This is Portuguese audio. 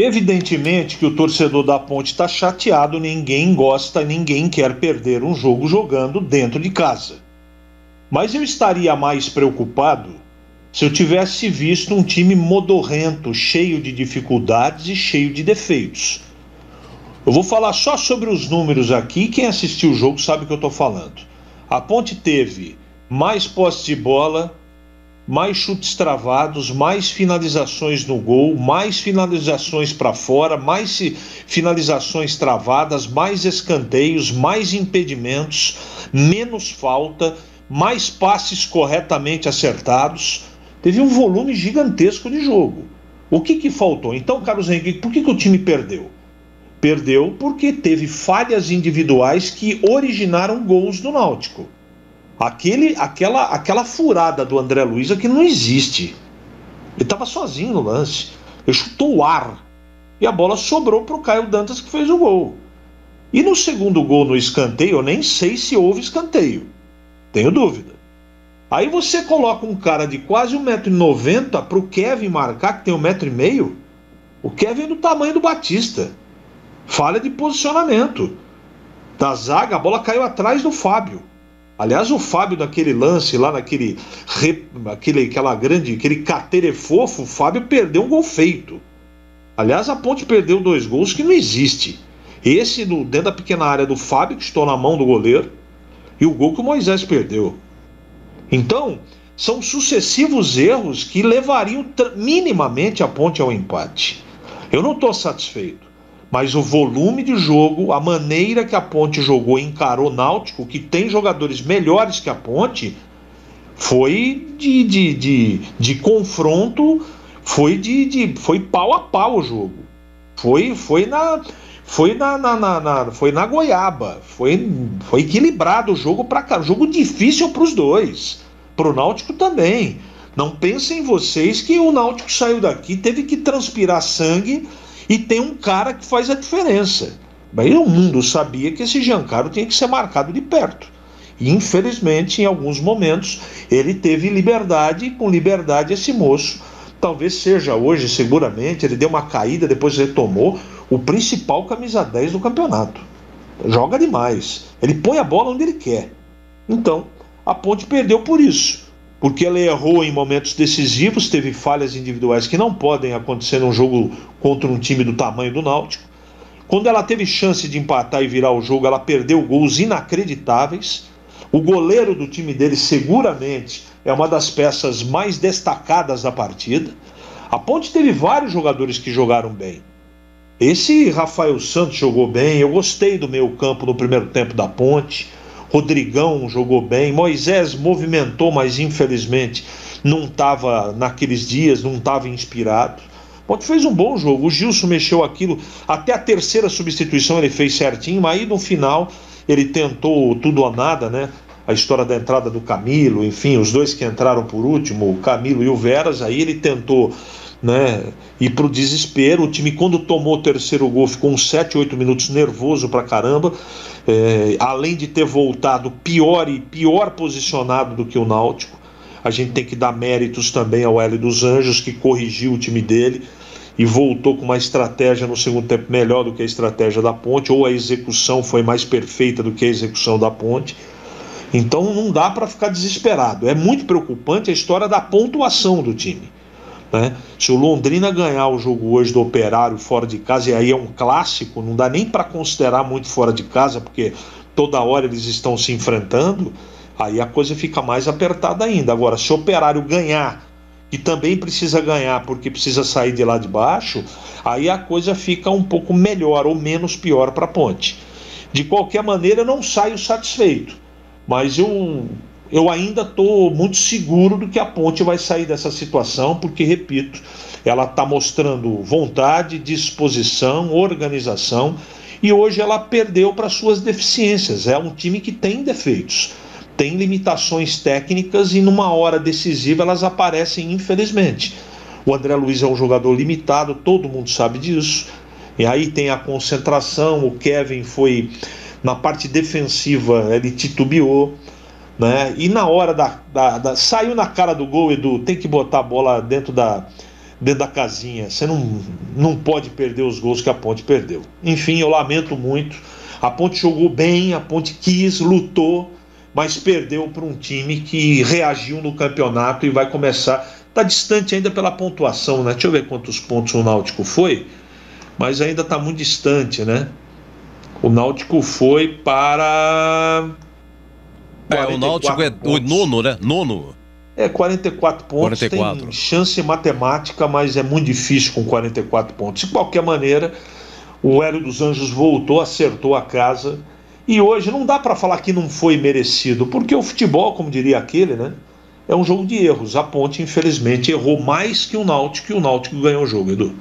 Evidentemente que o torcedor da Ponte está chateado, ninguém gosta, ninguém quer perder um jogo jogando dentro de casa. Mas eu estaria mais preocupado se eu tivesse visto um time modorrento, cheio de dificuldades e cheio de defeitos. Eu vou falar só sobre os números aqui, quem assistiu o jogo sabe o que eu estou falando. A Ponte teve mais posse de bola, mais chutes travados, mais finalizações no gol, mais finalizações para fora, mais finalizações travadas, mais escanteios, mais impedimentos, menos falta, mais passes corretamente acertados. Teve um volume gigantesco de jogo. O que faltou? Então, Carlos Henrique, por que o time perdeu? Perdeu porque teve falhas individuais que originaram gols do Náutico. Aquela furada do André Luiz que não existe. Ele estava sozinho no lance. Ele chutou o ar. E a bola sobrou para o Caio Dantas, que fez o gol. E no segundo gol no escanteio, eu nem sei se houve escanteio. Tenho dúvida. Aí você coloca um cara de quase 1,90 m para o Kevin marcar, que tem 1,5 m. O Kevin é do tamanho do Batista. Falha de posicionamento. Da zaga, a bola caiu atrás do Fábio. Aliás, o Fábio naquele lance lá, aquele caterefofo, o Fábio perdeu um gol feito. Aliás, a Ponte perdeu 2 gols que não existe. Esse dentro da pequena área do Fábio, que estou na mão do goleiro, e o gol que o Moisés perdeu. Então, são sucessivos erros que levariam minimamente a Ponte ao empate. Eu não estou satisfeito. Mas o volume de jogo, a maneira que a Ponte jogou e encarou o Náutico, que tem jogadores melhores que a Ponte, foi de confronto, foi pau a pau o jogo. Foi na goiaba, foi equilibrado o jogo para cá, jogo difícil para os dois, para o Náutico também. Não pensem vocês que o Náutico saiu daqui, teve que transpirar sangue. E tem um cara que faz a diferença. Mas o mundo sabia que esse Giancarlo tinha que ser marcado de perto. E infelizmente, em alguns momentos, ele teve liberdade, e com liberdade esse moço, talvez seja hoje, seguramente, ele deu uma caída, depois retomou, o principal camisa 10 do campeonato. Joga demais. Ele põe a bola onde ele quer. Então, a Ponte perdeu por isso. Porque ela errou em momentos decisivos, teve falhas individuais que não podem acontecer num jogo contra um time do tamanho do Náutico. Quando ela teve chance de empatar e virar o jogo, ela perdeu gols inacreditáveis. O goleiro do time dele seguramente é uma das peças mais destacadas da partida. A Ponte teve vários jogadores que jogaram bem. Esse Rafael Santos jogou bem, eu gostei do meio campo no primeiro tempo da Ponte. Rodrigão jogou bem, Moisés movimentou, mas infelizmente não estava naqueles dias, não estava inspirado. Ponte fez um bom jogo, o Gilson mexeu aquilo, até a terceira substituição ele fez certinho, mas aí no final ele tentou tudo ou nada, né? A história da entrada do Camilo, enfim, os dois que entraram por último, o Camilo e o Veras, aí ele tentou, né, ir pro desespero. O time, quando tomou o terceiro gol, ficou uns 7, 8 minutos nervoso pra caramba, além de ter voltado pior posicionado do que o Náutico. A gente tem que dar méritos também ao Hélio dos Anjos, que corrigiu o time dele e voltou com uma estratégia no segundo tempo melhor do que a estratégia da Ponte, ou a execução foi mais perfeita do que a execução da Ponte. Então não dá para ficar desesperado. É muito preocupante a história da pontuação do time, né? Se o Londrina ganhar o jogo hoje do Operário fora de casa, e aí é um clássico, não dá nem para considerar muito fora de casa, porque toda hora eles estão se enfrentando, aí a coisa fica mais apertada ainda. Agora, se o Operário ganhar, e também precisa ganhar porque precisa sair de lá de baixo, aí a coisa fica um pouco melhor ou menos pior para a Ponte. De qualquer maneira, eu não saio satisfeito, mas eu ainda estou muito seguro do que a Ponte vai sair dessa situação, porque, repito, ela está mostrando vontade, disposição, organização, e hoje ela perdeu para suas deficiências. É um time que tem defeitos, tem limitações técnicas, e numa hora decisiva elas aparecem, infelizmente. O André Luiz é um jogador limitado, todo mundo sabe disso, e aí tem a concentração. O Kevin foi, na parte defensiva, ele titubeou, né? E na hora saiu na cara do gol, Edu, tem que botar a bola dentro dentro da casinha. Você não pode perder os gols que a Ponte perdeu. Enfim, eu lamento muito. A Ponte jogou bem, a Ponte quis, lutou, mas perdeu para um time que reagiu no campeonato e vai começar. Está distante ainda pela pontuação, né? Deixa eu ver quantos pontos o Náutico foi, mas ainda está muito distante, né? O Náutico foi para... o Náutico é o nono, né? Nono. 44 pontos, 44. Tem chance matemática, mas é muito difícil com 44 pontos. De qualquer maneira, o Hélio dos Anjos voltou, acertou a casa, e hoje não dá para falar que não foi merecido, porque o futebol, como diria aquele, né, é um jogo de erros. A Ponte, infelizmente, errou mais que o Náutico, e o Náutico ganhou o jogo, Edu.